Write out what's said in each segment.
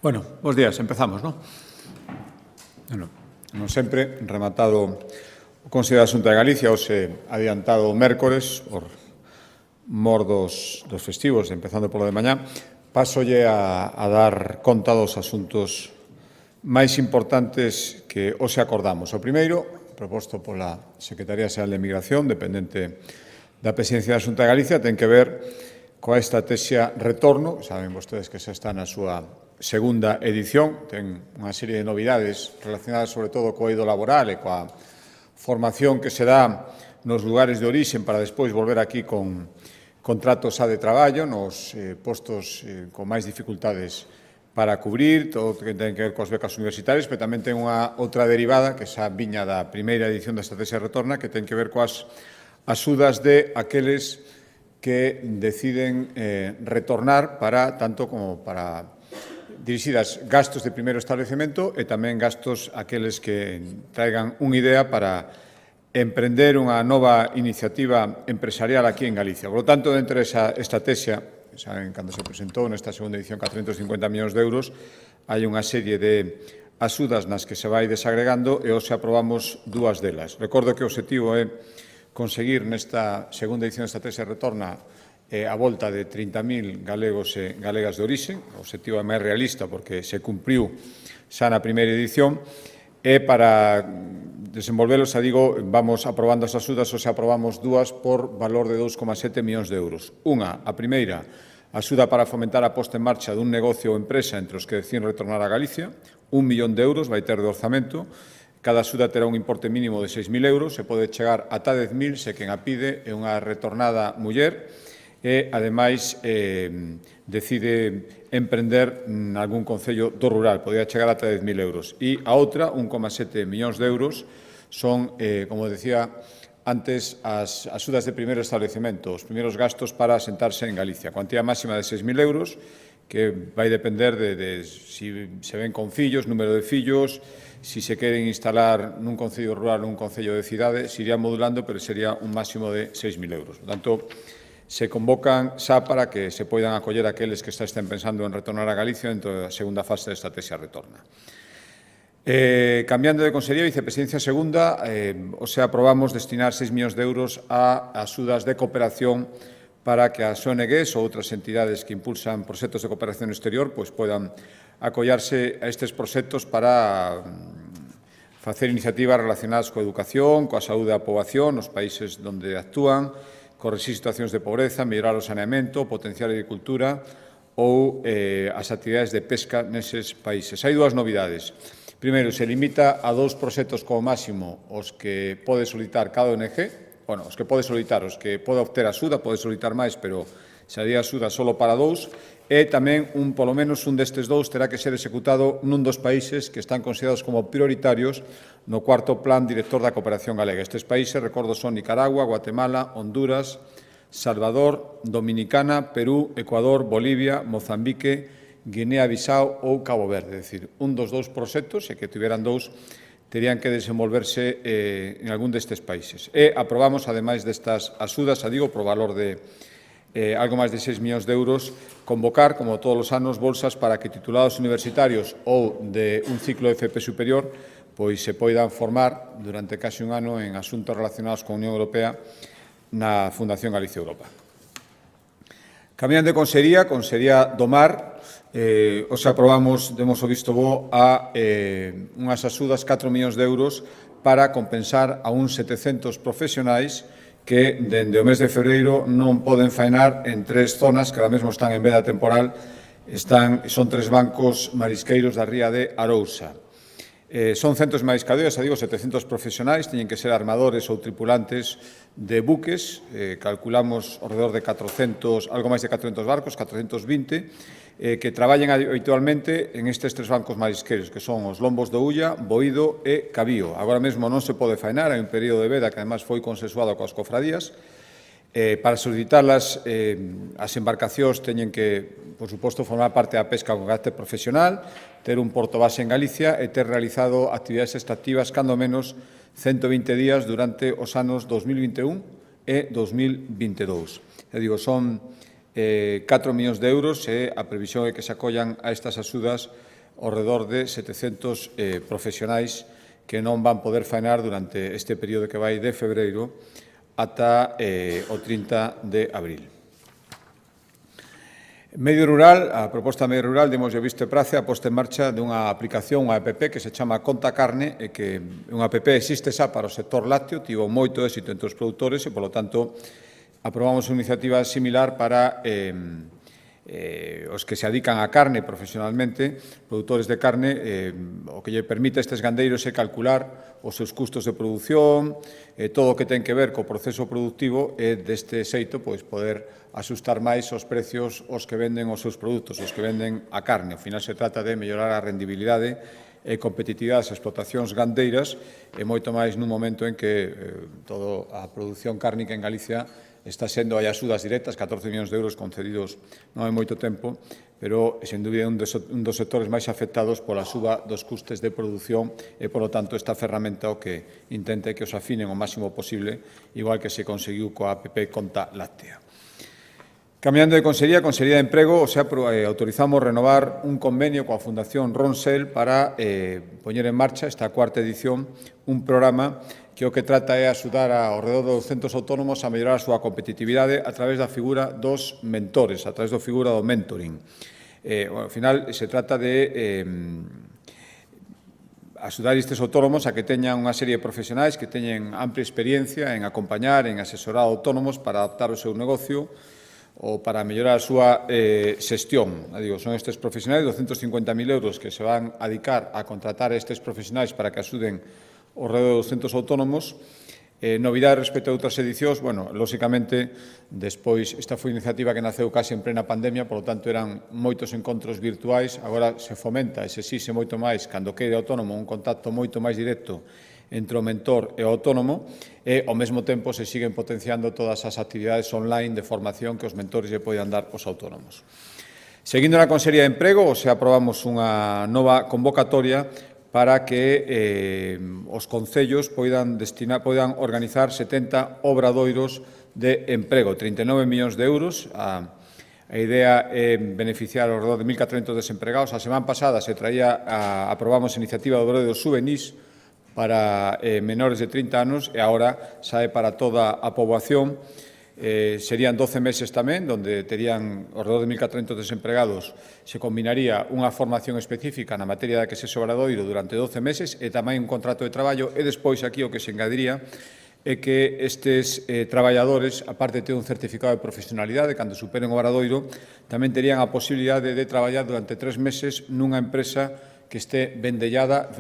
Bueno, bos días, empezamos, non? Bueno, como sempre, rematado o Consello da Xunta de Galicia, hoxe adiantado o mércores, por mor dos festivos, empezando polo de mañá, pasolle a dar conta dos asuntos máis importantes que hoxe acordamos. O primeiro, proposto pola Secretaría Xeral de Migración, dependente da Presidencia da Xunta de Galicia, ten que ver coa estrategia Retorno, saben vostedes que xa está na súa segunda edición, ten unha serie de novidades relacionadas sobre todo co eido laboral e coa formación que se dá nos lugares de orixen para despois volver aquí con contratos de traballo nos postos con máis dificultades para cubrir, todo o que ten que ver coas becas universitarias, pero tamén ten unha outra derivada que xa viña da primeira edición da estrategia Retorna, que ten que ver coas axudas de aqueles que deciden retornar para tanto como para dirixidas gastos de primeiro establecemento e tamén gastos aqueles que traigan unha idea para emprender unha nova iniciativa empresarial aquí en Galicia. Por lo tanto, dentro desa estrategia, saben, cando se presentou nesta segunda edición 450 millóns de euros, hai unha serie de axudas nas que se vai desagregando e hoxe aprobamos dúas delas. Recordo que o obxectivo é conseguir nesta segunda edición da estrategia Retorna a volta de 30.000 galegos e galegas de orixe. O obxectivo é máis realista porque se cumpriu xa na primeira edición e para desenvolvelos, xa digo, vamos aprobando as axudas, ou xa aprobamos dúas por valor de 2,7 millóns de euros. Unha, a primeira, axuda para fomentar a posta en marcha dun negocio ou empresa entre os que deciden retornar a Galicia, 1 millón de euros vai ter de orzamento. Cada axuda terá un importe mínimo de 6.000 euros, se pode chegar ata 10.000 se quen a pide é unha retornada muller e, ademais, decide emprender nalgún concello do rural, podría chegar ata 10.000 euros. E a outra, 1,7 millóns de euros, son, como decía antes, as axudas de primeiro establecemento, os primeiros gastos para asentarse en Galicia. Cuantía máxima de 6.000 euros, que vai depender de si se ven con fillos, número de fillos, si se queren instalar nun concello rural ou nun concello de cidade, se iría modulando, pero sería un máximo de 6.000 euros. Por tanto, se convocan xa para que se poidan acoller aqueles que xa estén pensando en retornar a Galicia dentro da segunda fase da estrategia Retorna. Cambiando de consellería, Vicepresidencia Segunda, hoxe aprobamos destinar 6 millóns de euros a axudas de cooperación para que as ONGs ou outras entidades que impulsan proxectos de cooperación exterior pois poidan acollarse a estes proxectos para facer iniciativas relacionadas coa educación, coa saúde da poboación nos países onde actúan, corrixir situacións de pobreza, mellorar o saneamento, potenciar a agricultura ou as actividades de pesca neses países. Hai dúas novidades. Primeiro, se limita a 2 proxectos como máximo os que pode solicitar cada ONG, os que pode solicitar, os que pode obter axuda, pode solicitar máis, pero sería axuda só para 2, e tamén, polo menos, un destes 2 terá que ser executado nun dos países que están considerados como prioritarios no cuarto Plan Director da Cooperación Galega. Estes países, recordo, son Nicaragua, Guatemala, Honduras, Salvador, Dominicana, Perú, Ecuador, Bolivia, Mozambique, Guinea-Bissau ou Cabo Verde. É dicir, un dos 2 proxectos, e que tiveran 2, terían que desenvolverse en algún destes países. E aprobamos, ademais destas axudas, digo, por valor de algo máis de 6 millóns de euros, convocar, como todos os anos, bolsas para que titulados universitarios ou de un ciclo de FP superior pois se poidan formar durante case un ano en asuntos relacionados con a Unión Europea na Fundación Galicia Europa. Cambiando de Consellería do Mar, hoxe aprobamos, demos o visto bo a unhas axudas 4 millóns de euros para compensar a uns 700 profesionais que, dende o mes de febreiro, non poden faenar en 3 zonas que ahora mesmo están en veda temporal, son 3 bancos marisqueiros da ría de Arousa. Son centos de mariscadoras, digo, 700 profesionais, teñen que ser armadores ou tripulantes de buques, calculamos ao redor de 400, algo máis de 400 barcos, 420, que traballen habitualmente en estes 3 bancos marisqueiros, que son os Lombos do Ulla, Boído e Cabío. Agora mesmo non se pode faenar, hai un período de veda que ademais foi consensuado coas cofradías. Para solicitalas, as embarcacións teñen que, por suposto, formar parte da pesca con carácter profesional, ter un porto base en Galicia e ter realizado actividades extractivas cando menos 120 días durante os anos 2021 e 2022. Digo, son 4 millóns de euros e a previsión é que se acollan a estas axudas ao redor de 700 profesionais que non van poder faenar durante este período que vai de febreiro ata o 30 de abril. Medio rural, a proposta de medio rural, demos visto e prace a posta en marcha dunha aplicación, unha app que se chama Conta Carne, e que unha app existe xa para o sector lácteo, tivo moito éxito entre os produtores e, polo tanto, aprobamos unha iniciativa similar para os que se adican á carne profesionalmente, produtores de carne, o que lle permite a estes gandeiros é calcular os seus custos de produción, todo o que ten que ver co proceso productivo e deste xeito poder asustar máis os precios os que venden os seus produtos, os que venden a carne. Ao final se trata de mellorar a rendibilidade e competitividade das explotacións gandeiras e moito máis nun momento en que toda a produción cárnica en Galicia está sendo, hai axudas directas, 14 millóns de euros concedidos non hai moito tempo, pero, sen dúbida, un dos sectores máis afectados pola suba dos custes de produción e, polo tanto, esta ferramenta o que intenta que os afinen o máximo posible, igual que se conseguiu coa app Conta Láctea. Cambiando de Consellería, Consellería de Emprego, autorizamos renovar un convenio coa Fundación Ronsel para poñer en marcha esta cuarta edición un programa que o que trata é axudar ao redor de 200 autónomos a mellorar a súa competitividade a través da figura dos mentores, a través da figura do mentoring. Ao final, se trata de axudar estes autónomos a que teñan unha serie de profesionais que teñen amplia experiencia en acompañar, en asesorar autónomos para adaptar o seu negocio ou para mellorar a súa xestión. Son estes profesionais, 250.000 euros que se van a dedicar a contratar estes profesionais para que axuden ao redor de 200 autónomos. Novidade respecto a outras edicións, lóxicamente, despois, esta foi a iniciativa que naceu case en plena pandemia, polo tanto, eran moitos encontros virtuais, agora se fomenta e se exixe moito máis, cando quede autónomo, un contacto moito máis directo entre o mentor e o autónomo e, ao mesmo tempo, se siguen potenciando todas as actividades online de formación que os mentores lle poden dar aos autónomos. Seguindo na Consellería de Emprego, aprobamos unha nova convocatoria para que os concellos poidan organizar 70 obradoiros de emprego, 39 millóns de euros. A idea é beneficiar ao redor de 1.400 desempregados. A semana pasada aprobamos a iniciativa do obradoiro Juvenís para menores de 30 anos e agora sae para toda a poboación. Serían 12 meses tamén, onde terían ao redor de 1.400 desempregados. Se combinaría unha formación específica na materia da que se obradoiro durante 12 meses e tamén un contrato de traballo e despois aquí o que se engadiría é que estes traballadores, aparte de ter un certificado de profesionalidade, cando superen o obradoiro, tamén terían a posibilidade de traballar durante 3 meses nunha empresa que este vencellada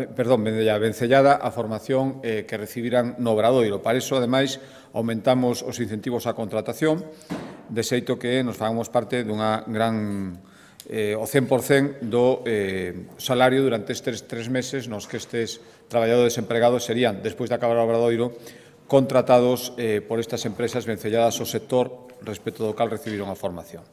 a formación que recibirán no obradoiro. Para iso, ademais, aumentamos os incentivos á contratación, de xeito que nos fagamos parte dunha gran o 100% do salario durante estes 3 meses nos que estes traballadores empregados serían, despois de acabar o obradoiro, contratados por estas empresas vencelladas ao sector respecto do cal recibiron a formación.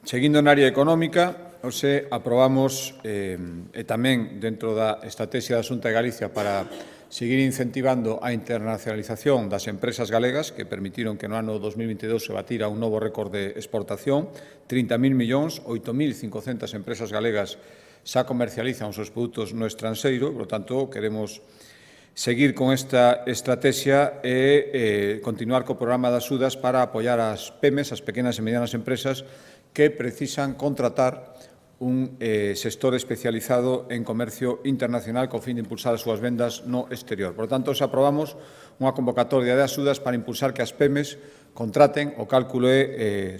Seguindo na área económica, hoxe aprobamos e tamén dentro da estrategia da Xunta de Galicia para seguir incentivando a internacionalización das empresas galegas que permitiron que no ano 2022 se batira un novo récord de exportación, 30.000 millóns, 8.500 empresas galegas xa comercializan os seus produtos no estranxeiro, por tanto, queremos seguir con esta estrategia e continuar co programa de axudas para apoiar as PEMES, as pequenas e medianas empresas, que precisan contratar un sector especializado en comercio internacional co fin de impulsar as súas vendas no exterior. Por tanto, se aprobamos unha convocatoria de axudas para impulsar que as PEMES contraten, o cálculo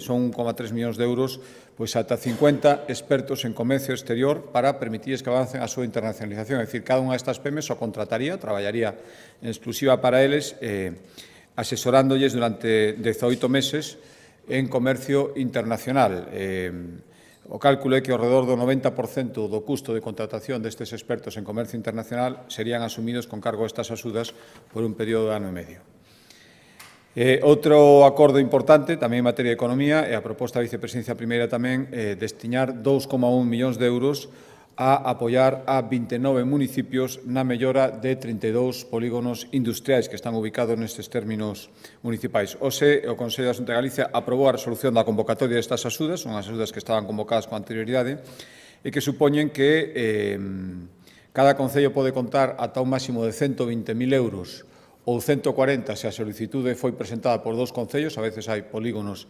son 1,3 millóns de euros, pois ata 50 expertos en comercio exterior para permitirles que avancen a súa internacionalización. É dicir, cada unha destas PEMES o contrataría, traballaría en exclusiva para eles, asesorándolles durante 18 meses en comercio internacional. O cálculo é que ao redor do 90% do custo de contratación destes expertos en comercio internacional serían asumidos con cargo a estas axudas por un período de ano e medio. Outro acordo importante, tamén en materia de economía, é a proposta da vicepresidencia primeira tamén, destinar 2,1 millóns de euros a apoiar a 29 municipios na mellora de 32 polígonos industriais que están ubicados nestes términos municipais. Hoxe, o Consello da Xunta de Galicia aprobou a resolución da convocatoria destas axudas, son as axudas que estaban convocadas con anterioridade, e que supoñen que cada concello pode contar ata un máximo de 120.000 euros ou 140 se a solicitude foi presentada por 2 concellos, a veces hai polígonos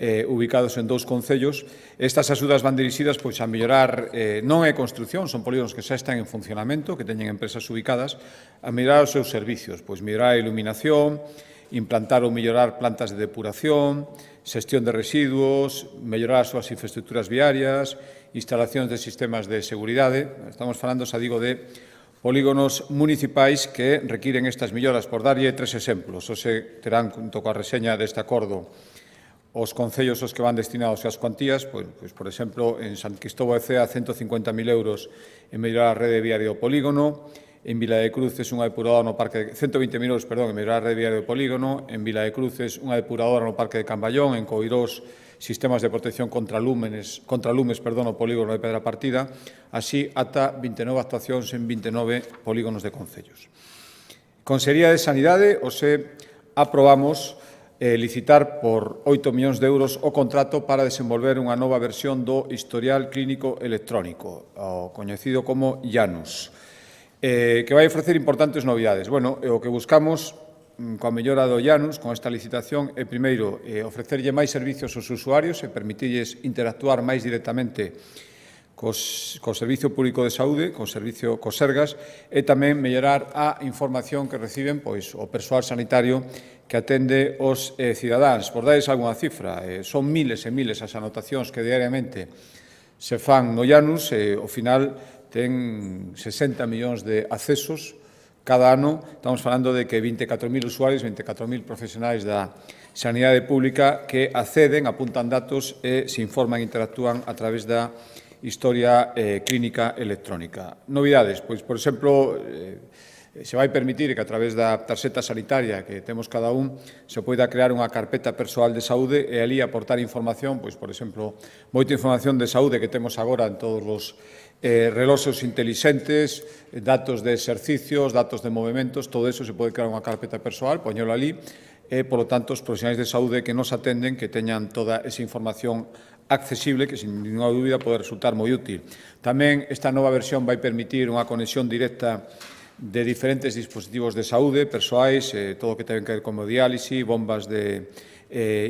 ubicados en 2 concellos. Estas axudas van dirixidas a mellorar, non é construción, son polígonos que xa están en funcionamento, que teñen empresas ubicadas, a mellorar os seus servicios, mellorar a iluminación, implantar ou mellorar plantas de depuración, xestión de residuos, mellorar as súas infraestructuras viarias, instalacións de sistemas de seguridade. Estamos falando, xa digo, de polígonos municipais que requiren estas melloras. Por darlle 3 exemplos, hoxe terán, junto coa reseña deste acordo, os concellos aos que van destinados as cuantías, por exemplo, en San Cristóbal de Cea, 150.000 euros en mellorar a rede viaria do polígono, en Vila de Cruces unha depuradora no parque, 120.000 euros, en mellorar a rede viaria do polígono, en Vila de Cruces unha depuradora no parque de Camballón, en Coirós sistemas de protección contra lumes, no polígono de Pedra Partida, así ata 29 actuacións en 29 polígonos de concellos. Consellería de Sanidade, hoxe aprobamos licitar por 8 millóns de euros o contrato para desenvolver unha nova versión do historial clínico electrónico, o coñecido como IANUS, que vai ofrecer importantes novidades. O que buscamos coa mellora do IANUS, con esta licitación, é, primeiro, ofrecerlle máis servicios aos usuarios e permitirlles interactuar máis directamente co Servicio Público de Saúde, co Sergas, e tamén mellorar a información que reciben o persoal sanitario que atende os cidadáns. Por darles algunha cifra, son miles e miles as anotacións que diariamente se fan no IANUS e, ao final, ten 60 millóns de accesos cada ano. Estamos falando de que 24.000 usuarios, 24.000 profesionais da sanidade pública que acceden, apuntan datos e se informan e interactúan a través da historia clínica electrónica. Novidades, por exemplo, se vai permitir que a través da tarxeta sanitaria que temos cada un se poida crear unha carpeta persoal de saúde e ali aportar información, por exemplo, moita información de saúde que temos agora en todos os reloxos intelixentes, datos de exercicios, datos de movimentos, todo eso se pode crear unha carpeta persoal, poñelo ali e, polo tanto, os profesionais de saúde que nos atenden que teñan toda esa información accesible que, sin ninguna dúbida, pode resultar moi útil. Tamén esta nova versión vai permitir unha conexión directa de diferentes dispositivos de saúde, persoais, todo o que ten que ver como diálise, bombas de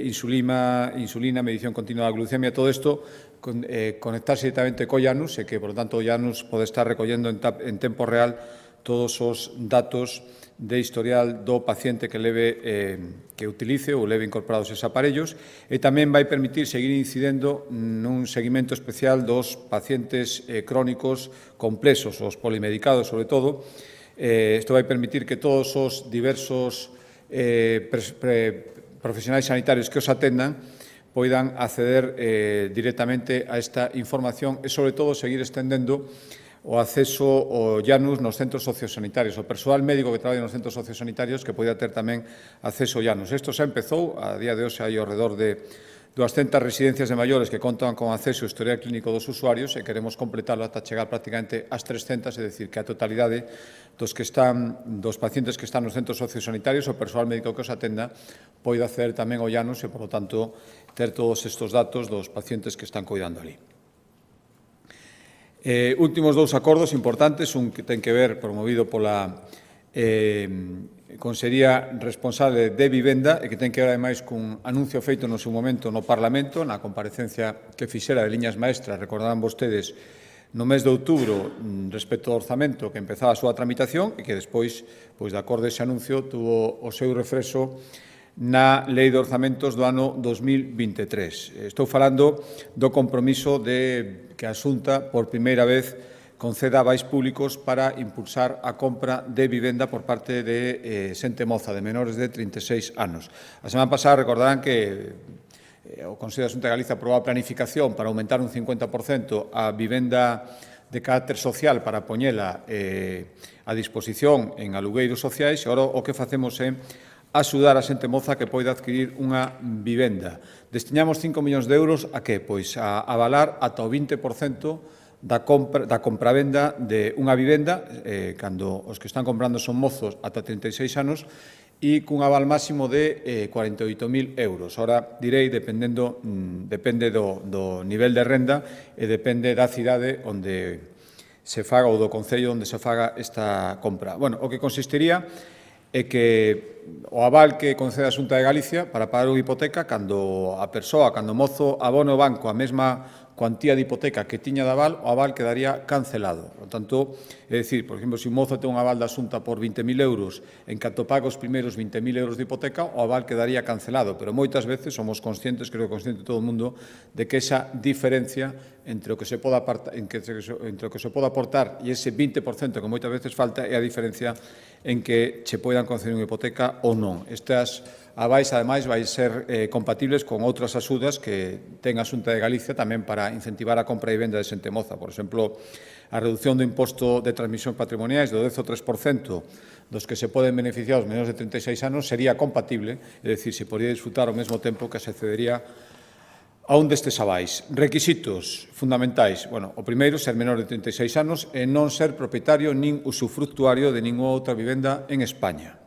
insulina, medición continua da glucemia, todo isto conectarse directamente co IANUS e que, por lo tanto, o IANUS pode estar recollendo en tempo real todos os datos de historial do paciente que utilice ou leve incorporados eses aparellos e tamén vai permitir seguir incidendo nun seguimento especial dos pacientes crónicos complexos, os polimedicados, sobre todo. Isto vai permitir que todos os diversos profesionais sanitarios que os atendan poidan acceder directamente a esta información e, sobre todo, seguir estendendo o acceso ao IANUS nos centros sociosanitarios, o persoal médico que traballa nos centros sociosanitarios que poida ter tamén acceso ao IANUS. Isto xa empezou, a día de hoxe hai ao redor de 200 residencias de maiores que contan con acceso ao historial clínico dos usuarios e queremos completarlo ata chegar prácticamente ás 300, é dicir, que a totalidade dos pacientes que están nos centros sociosanitarios, o persoal médico que os atenda, poida acceder tamén ao IANUS e, por lo tanto, ter todos estes datos dos pacientes que están cuidando ali. Últimos 2 acordos importantes, un que ten que ver, promovido pola Consellería responsable de Vivenda e que ten que ver, ademais, cun anuncio feito no seu momento no Parlamento, na comparecencia que fixera de liñas maestras, recordarán vostedes, no mes de outubro, respecto ao orzamento que empezaba a súa tramitación e que despois, de acordo a ese anuncio, tuvo o seu refrexo na Lei de Orzamentos do ano 2023. Estou falando do compromiso de que a Xunta, por primeira vez, conceda avais públicos para impulsar a compra de vivenda por parte de xente moza, de menores de 36 anos. A semana pasada recordarán que o Consello da Xunta de Galicia aprobou a planificación para aumentar un 50% a vivenda de carácter social para poñela a disposición en alugueiros sociais e agora o que facemos é axudar a xente moza que poida adquirir unha vivenda. Destinamos 5 millóns de euros a que? Pois a avalar ata o 20% da compravenda de unha vivenda, cando os que están comprando son mozos ata 36 anos, e cun aval máximo de 48.000 euros. Ora, direi, depende do nivel de renda e depende da cidade onde se faga ou do concello onde se faga esta compra. Bueno, o que consistiría é que o aval que concede a Xunta de Galicia para pagar unha hipoteca, cando a persoa, cando o mozo abone o banco a mesma cuantía de hipoteca que tiña de aval, o aval quedaría cancelado. Por tanto, é dicir, por exemplo, se un mozo ten un aval da Xunta por 20.000 euros, en canto paga os primeiros 20.000 euros de hipoteca, o aval quedaría cancelado. Pero moitas veces somos conscientes, creo que consciente todo o mundo, de que esa diferencia entre o que se pode aportar e ese 20% que moitas veces falta é a diferencia en que che poidan conceder unha hipoteca ou non. Estas avais, ademais, vai ser compatibles con outras axudas que ten a Xunta de Galicia tamén para incentivar a compra e venda de xente moza. Por exemplo, a reducción do imposto de transmisións patrimoniais do 10 ao 3% dos que se poden beneficiar os menores de 36 anos sería compatible, é dicir, se podría disfrutar ao mesmo tempo que se accedería a un destes avais. Requisitos fundamentais. Bueno, o primeiro, ser menor de 36 anos e non ser propietario nin usufructuario de ningunha outra vivenda en España.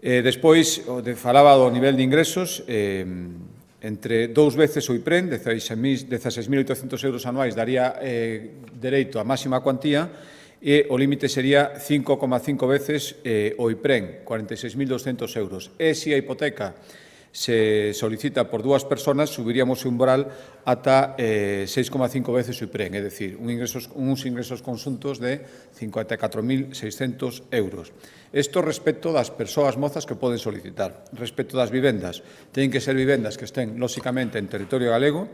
Despois, falaba do nivel de ingresos, entre 2 veces o IPREN, 16.800 euros anuais, daría dereito á máxima cuantía, e o límite sería 5,5 veces o IPREN, 46.200 euros. E se a hipoteca se solicita por 2 persoas, subiríamos o umbral ata 6,5 veces o IPREN, é dicir, uns ingresos conxuntos de 54.600 euros. Isto respecto das persoas mozas que poden solicitar. Respecto das vivendas, teñen que ser vivendas que estén, lóxicamente, en territorio galego,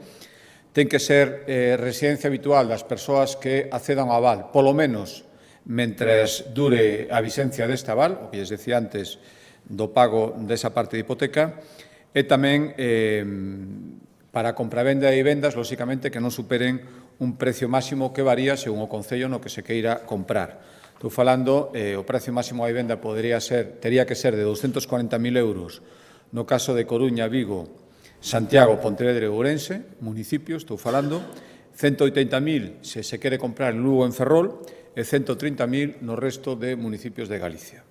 ten que ser residencia habitual das persoas que accedan ao aval, polo menos mentres dure a vixencia deste aval, o que lles decía antes do pago desa parte de hipoteca, e tamén para a compravenda de vivendas, lóxicamente, que non superen un precio máximo que varía según o concello no que se queira comprar. Estou falando, o precio máximo da vivenda tería que ser de 240.000 euros no caso de Coruña, Vigo, Santiago, Pontevedra e Ourense, municipios, estou falando, 180.000 se se quere comprar en Lugo, en Ferrol, e 130.000 no resto de municipios de Galicia.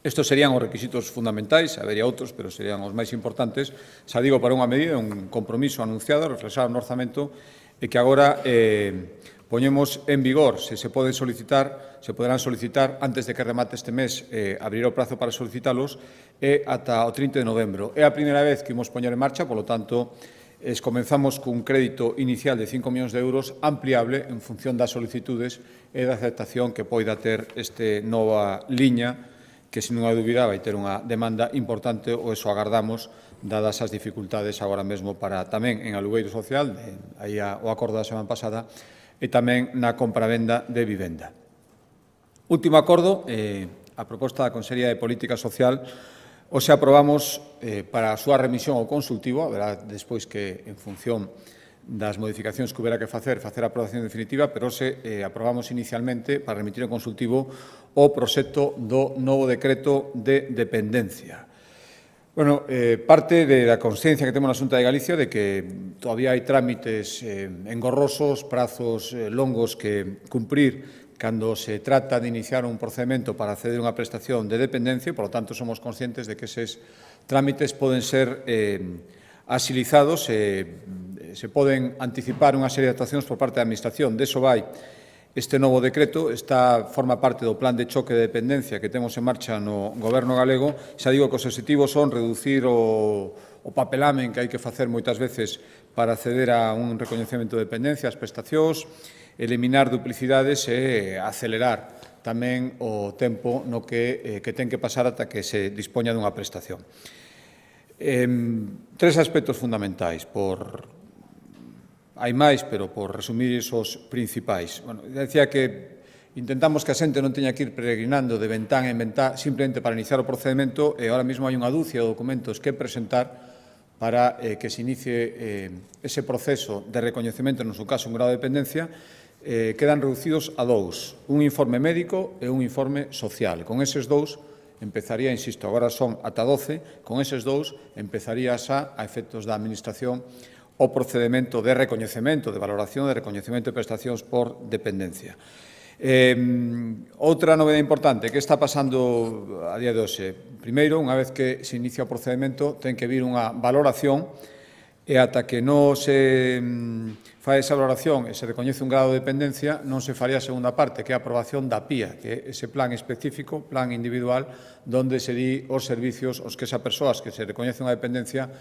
Estos serían os requisitos fundamentais, habería outros, pero serían os máis importantes. Xa digo, para unha medida, un compromiso anunciado, reflexado no orzamento, e que agora poñemos en vigor. Se poderán solicitar antes de que remate este mes, abrirá o prazo para solicitalos, e ata o 30 de novembro. É a primeira vez que imos poñer en marcha, polo tanto, comenzamos cun crédito inicial de 5 millóns de euros ampliable en función das solicitudes e da aceptación que poida ter esta nova liña, que, sin unha dúbida, vai ter unha demanda importante, ou eso agardamos, dadas as dificultades agora mesmo para tamén en alugueiro social, aí o acordo da semana pasada, e tamén na compravenda de vivenda. Último acordo, a proposta da Consellería de Política Social, hoxe aprobamos para a súa remisión ao consultivo, haberá despois que, en función das modificacións que houbera que facer a aprobación definitiva, pero hoxe aprobamos inicialmente para remitir ao consultivo o proxecto do novo decreto de dependencia. Bueno, parte da consciencia que temos na Xunta de Galicia de que todavía hai trámites engorrosos, prazos longos que cumprir cando se trata de iniciar un procedimento para acceder a unha prestación de dependencia, e, por lo tanto, somos conscientes de que eses trámites poden ser agilizados se poden anticipar unha serie de actuacións por parte da Administración. De iso vai este novo decreto, forma parte do plan de choque de dependencia que temos en marcha no Goberno galego. Xa digo que os obxectivos son reducir o papelamen que hai que facer moitas veces para acceder a un recoñecemento de dependencia, as prestacións, eliminar duplicidades e acelerar tamén o tempo no que ten que pasar ata que se dispoña dunha prestación. Tres aspectos fundamentais, hai máis, pero por resumir esos principais. Decía que intentamos que a xente non teña que ir peregrinando de ventán en ventán simplemente para iniciar o procedimento, e ahora mesmo hai unha dúcia de documentos que presentar para que se inicie ese proceso de recoñecemento, no seu caso, un grado de dependencia. Quedan reducidos a 2, un informe médico e un informe social. Con eses 2 empezaría, insisto, agora son ata 12, con eses 2 empezaría xa a efectos da Administración o procedimento de recoñecemento, de valoración, de recoñecemento de prestacións por dependencia. Outra novedade importante, que está pasando a día de hoxe? Primeiro, unha vez que se inicia o procedimento, ten que vir unha valoración e ata que non se fai esa valoración e se recoñece un grado de dependencia, non se faría a segunda parte, que é a aprobación da PIA, que é ese plan específico, plan individual, donde se di os servicios aos que esa persoa que se recoñece unha dependencia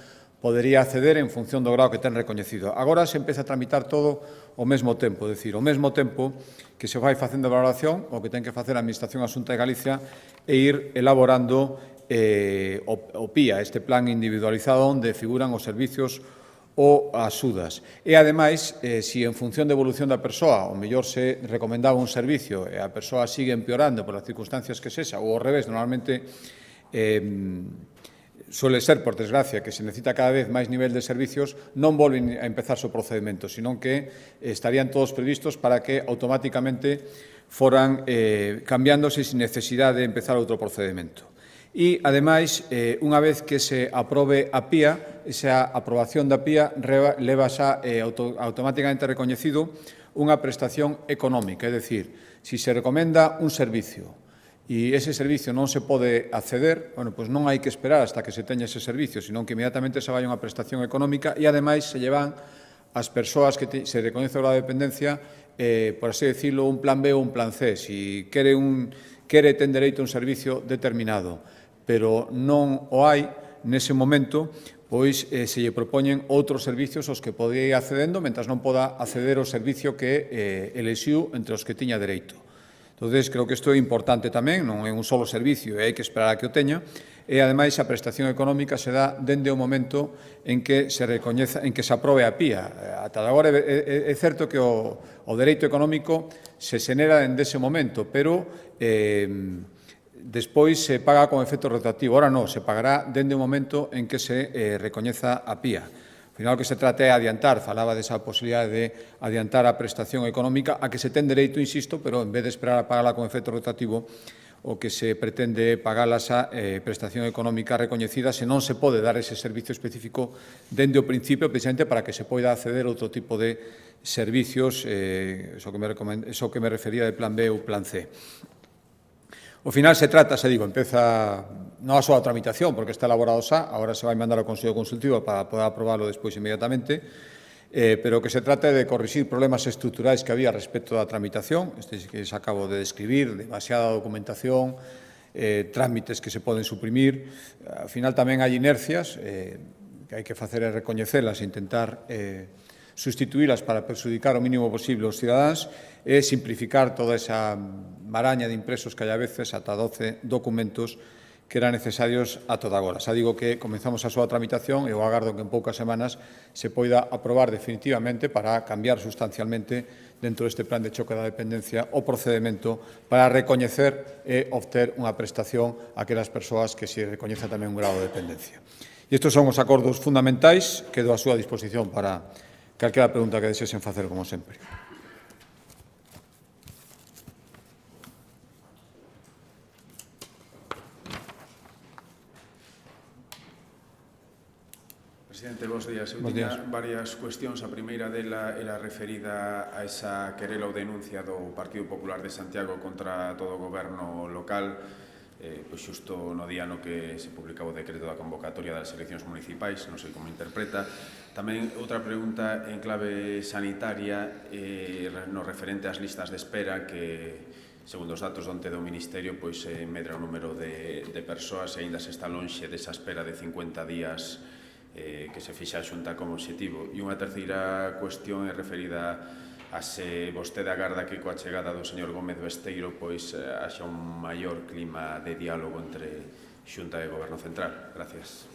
podería acceder en función do grado que ten recoñecido. Agora se empeza a tramitar todo ao mesmo tempo, é dicir, ao mesmo tempo que se vai facendo a valoración, o que ten que facer a Administración Xunta de Galicia é ir elaborando o PIA, este plan individualizado onde figuran os servicios ou as axudas. E, ademais, se en función da evolución da persoa, ou mellor se recomendaba un servicio e a persoa sigue empeorando polas circunstancias que sexa, ou ao revés, normalmente suele ser, por desgracia, que se necesita cada vez máis nivel de servicios, non volven a empezarse o procedimento, senón que estarían todos previstos para que automáticamente foran cambiándose sin necesidade de empezar outro procedimento. E, ademais, unha vez que se aprobe a PIA, esa aprobación da PIA leva xa automáticamente recoñecido unha prestación económica, é dicir, se se recomenda un servicio e ese servicio non se pode acceder, bueno, pois non hai que esperar hasta que se teña ese servicio, senón que inmediatamente se vai unha prestación económica e, ademais, se llevan as persoas que se recoñece o grado de dependencia, por así decirlo, un plan B ou un plan C. Si quere ten dereito a un servicio determinado, pero non o hai nese momento, pois se lle propoñen outros servicios aos que podía ir accedendo, mentras non poda acceder ao servicio que elixiu entre os que tiña dereito. Entón, creo que isto é importante tamén, non é un solo servicio e hai que esperar a que o teña, e, ademais, a prestación económica se dá dende o momento en que se recoñeza, en que se aprobe a PIA. Ata agora é certo que o dereito económico se xenera dende ese momento, pero despois se paga con efecto retroactivo. Ora non, se pagará dende o momento en que se recoñeza a PIA. Ao final, o que se trata é adiantar, falaba desa posibilidade de adiantar a prestación económica a que se ten dereito, insisto, pero en vez de esperar a pagarla con efecto retroactivo, o que se pretende pagala esa prestación económica recoñecida se non se pode dar ese servicio específico dende o principio, precisamente para que se poida acceder a outro tipo de servicios, eso que me refería de plan B ou plan C. Ao final se trata, empeza non a súa tramitación, porque está elaborado xa, agora se vai mandar ao Consello Consultivo para poder aprobarlo despois inmediatamente, pero o que se trata é de corrixir problemas estruturais que había respecto da tramitación, este que se acabo de describir, demasiada documentación, trámites que se poden suprimir. Ao final tamén hai inercias que hai que facer é recoñecelas e intentar sustituílas para perjudicar o mínimo posible aos cidadáns e simplificar toda esa maraña de impresos que hai a veces, ata 12 documentos que eran necesarios a toda agora. Xa digo que comenzamos a súa tramitación e eu agardo que en poucas semanas se poida aprobar definitivamente para cambiar sustancialmente dentro deste plan de choque da dependencia o procedimento para recoñecer e obter unha prestación a aquelas persoas que se recoñeza tamén un grado de dependencia. E estes son os acordos fundamentais, quedo a súa disposición para calquera pregunta que desesen facer, como sempre. Presidente, bons días. Eu tiña varias cuestións. A primeira dela era referida a esa querela ou denuncia do Partido Popular de Santiago contra todo o goberno local, pois xusto no día no que se publicaba o decreto da convocatoria das eleccións municipais, non sei como interpreta. Tamén outra pregunta en clave sanitaria no referente ás listas de espera que, segundo os datos onte do Ministerio, pois medra o número de persoas e aínda se está lonxe desa espera de 50 días que se fixa a Xunta como obxectivo. E unha terceira cuestión é referida a se vostede agarda que coa chegada do señor Gómez Besteiro pois haxa un maior clima de diálogo entre Xunta e Goberno Central. Gracias.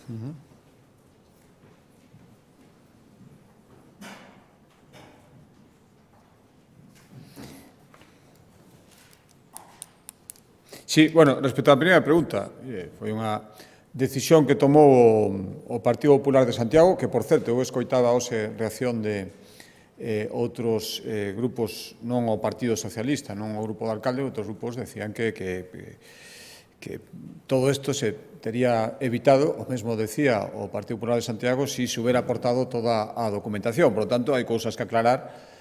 Sí, bueno, respecto á primeira pregunta, foi unha decisión que tomou o Partido Popular de Santiago, que, por certo, eu escoitaba hoxe reacción de outros grupos, non o Partido Socialista, non o grupo do alcalde, outros grupos decían que que todo isto se tería evitado, o mesmo decía o Partido Popular de Santiago, si se hubiera aportado toda a documentación. Por lo tanto, hai cousas que aclarar.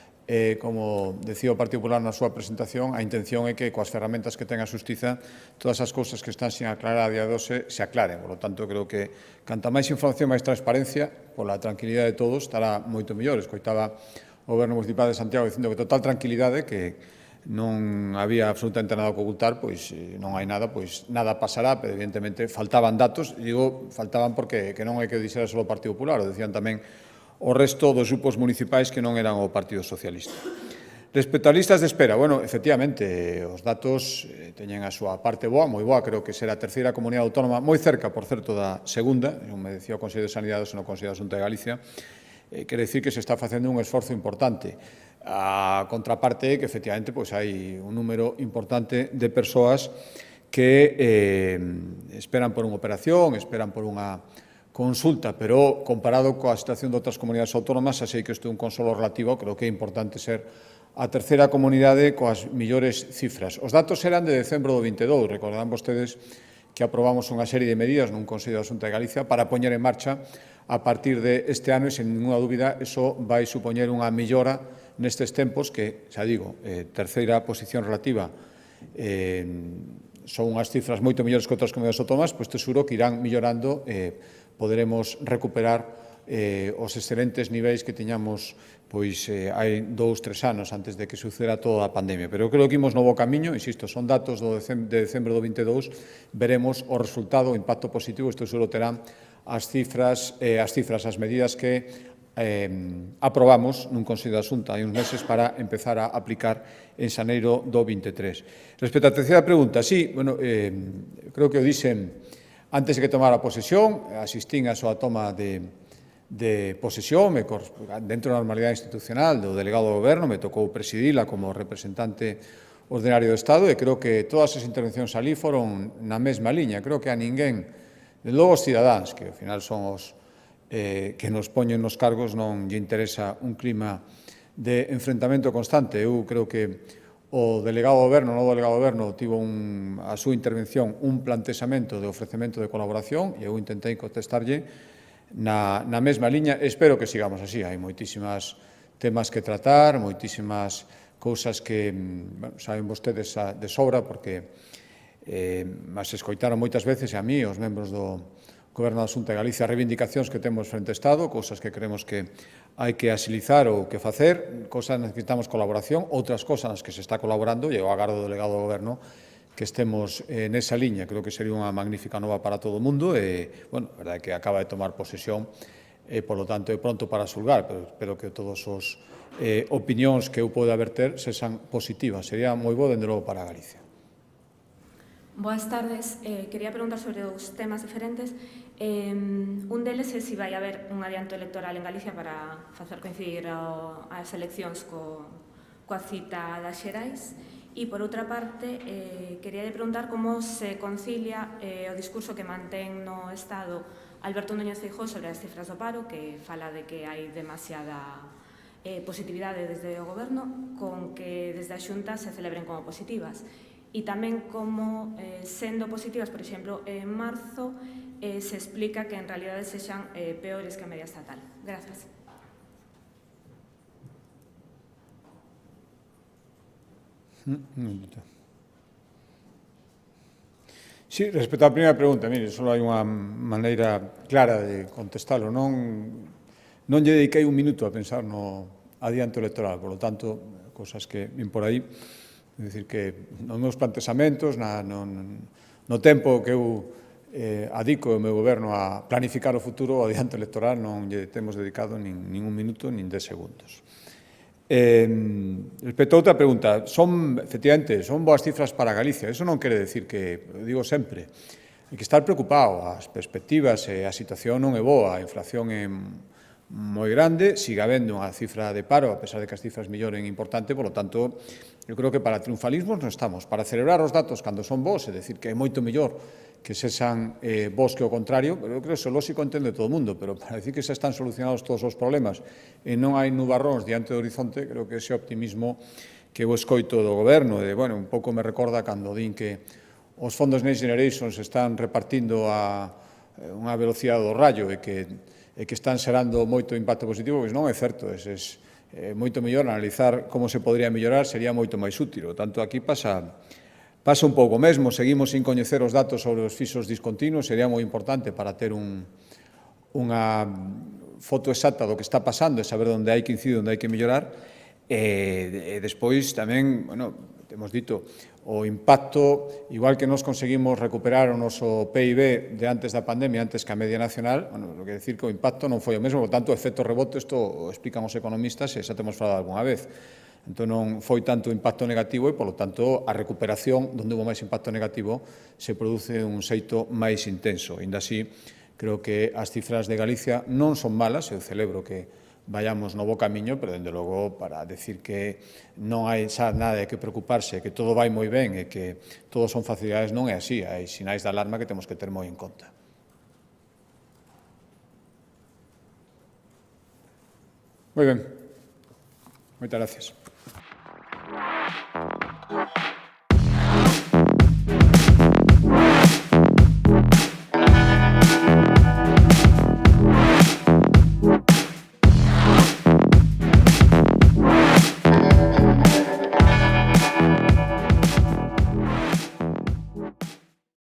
Como decía o Partido Popular na súa presentación, a intención é que coas ferramentas que ten a Xustiza todas as cousas que están sin aclarar a día de hoxe se aclaren. Por lo tanto, creo que canta máis información, máis transparencia, pola tranquilidade de todos, estará moito mellor. Escoitaba o Goberno Municipal de Santiago dicindo que total tranquilidade, que non había absolutamente nada que ocultar, pois non hai nada, pois nada pasará, pero evidentemente faltaban datos, e digo faltaban porque que non hai que dixera só o Partido Popular, o decían tamén o resto dos grupos municipais que non eran o Partido Socialista. Respecto a listas de espera, bueno, efectivamente, os datos teñen a súa parte boa, moi boa, creo que será a terceira comunidade autónoma, moi cerca, por certo, da segunda, non me decía o Consello de Sanidade, senón o Consello de Xunta de Galicia, quere dicir que se está facendo un esforzo importante. A contraparte é que, efectivamente, pois hai un número importante de persoas que esperan por unha operación, esperan por unha consulta, pero comparado coa situación de outras comunidades autónomas, xa sei que isto é un consolo relativo, creo que é importante ser a terceira comunidade coas millores cifras. Os datos eran de decembro do 22, recordarán vostedes que aprobamos unha serie de medidas nun Consello da Xunta de Galicia para poñer en marcha a partir deste ano e, sen ninguna dúbida, iso vai supoñer unha millora nestes tempos que, xa digo, terceira posición relativa, son unhas cifras moito mellores que outras comunidades autónomas, pois te seguro que irán millorando, poderemos recuperar os excelentes niveis que tiñamos pois hai 2-3 anos antes de que suceda toda a pandemia. Pero creo que imos no bo camiño, insisto, son datos de decembro do 22, veremos o resultado, o impacto positivo, isto seguro terán as cifras, as medidas que aprobamos nun Consello da Xunta hai uns meses para empezar a aplicar en xaneiro do 23. Respecto á terceira pregunta, sí, bueno, creo que o dixen antes de que tomara posesión, asistín a súa toma de posesión, dentro da normalidade institucional do delegado do Goberno, me tocou presidila como representante ordinario do Estado e creo que todas as intervencións alí foron na mesma liña. Creo que a ninguén, de logo os cidadáns, que ao final son os que nos poñen nos cargos, non lle interesa un clima de enfrentamento constante. Eu creo que o delegado do Goberno, o novo delegado do Goberno, tivo a súa intervención un plantexamento de ofrecemento de colaboración e eu intentei contestarlle na mesma liña. Espero que sigamos así. Hai moitísimas temas que tratar, moitísimas cousas que saben vostedes de sobra, porque as escoitaron moitas veces a mí, os membros do Goberno da Xunta de Galicia, reivindicacións que temos frente ao Estado, cousas que creemos que hai que axilizar ou que facer, cousas nas que necesitamos colaboración, outras cousas nas que se está colaborando, e eu agardo do delegado do Goberno que estemos nesa liña. Creo que sería unha magnífica nova para todo o mundo e, bueno, a verdade é que acaba de tomar posesión e, polo tanto, é pronto para xulgar, pero espero que todos os opinións que eu poda verter sexan positivas. Sería moi bo, dende logo, para Galicia. Boas tardes. Quería preguntar sobre dous temas diferentes. Un deles é se vai haber un adianto electoral en Galicia para facer coincidir as eleccións coa cita das xerais. E, por outra parte, quería preguntar como se concilia o discurso que mantén no Estado Alberto Núñez Feijóo sobre as cifras do paro, que fala de que hai demasiada positividade desde o Goberno, con que desde a Xunta se celebren como positivas. E tamén como, sendo positivas, por exemplo, en marzo, se explica que en realidade sexan peores que a media estatal. Gracias. Sí, respecto á primeira pregunta, mire, só hai unha maneira clara de contestalo. Non lle dediquei un minuto a pensar no adianto electoral, por lo tanto, cousas que vin por aí. É dicir, que nos meus plantexamentos, no tempo que eu adico o meu goberno a planificar o futuro, o adianto electoral non lle temos dedicado nin un minuto, nin 10 segundos. Respecto a outra pregunta, efectivamente, son boas cifras para Galicia. Eso non quere decir que, digo sempre, hai que estar preocupado. As perspectivas e a situación non é boa, a inflación é moi grande, siga habendo unha cifra de paro, a pesar de que as cifras melloren importante, por lo tanto, eu creo que para triunfalismos non estamos. Para celebrar os datos cando son bons, é dicir, que é moito mellor que sexan bons que o contrario, pero eu creo que iso lógico entende todo o mundo, pero para decir que xa están solucionados todos os problemas e non hai nubarróns diante do horizonte, creo que ese optimismo que eu escoito do Goberno, un pouco me recorda cando din que os fondos Next Generation se están repartindo a unha velocidade do rayo e que están xerando moito impacto positivo, pois non é certo. É moito mellor analizar como se podría mellorar, sería moito máis útil. Tanto aquí pasa un pouco mesmo, seguimos sin coñecer os datos sobre os fixos discontinuos, sería moi importante para ter unha foto exacta do que está pasando e saber onde hai que incidir, onde hai que mellorar. E despois tamén, temos dito, o impacto, igual que nos conseguimos recuperar o noso PIB de antes da pandemia, antes que a media nacional, o que decir que o impacto non foi o mesmo, por tanto, o efecto rebote, isto o explican os economistas e xa temos falado algunha vez. Entón, non foi tanto impacto negativo e, polo tanto, a recuperación, onde houve máis impacto negativo, se produce un xeito máis intenso. Ainda así, creo que as cifras de Galicia non son malas, eu celebro que vayamos no bo camiño, pero, dende logo, para decir que non hai xa nada de que preocuparse, que todo vai moi ben e que todos son facilidades, non é así. Hai sinais de alarma que temos que ter moi en conta. Moi ben. Moitas gracias.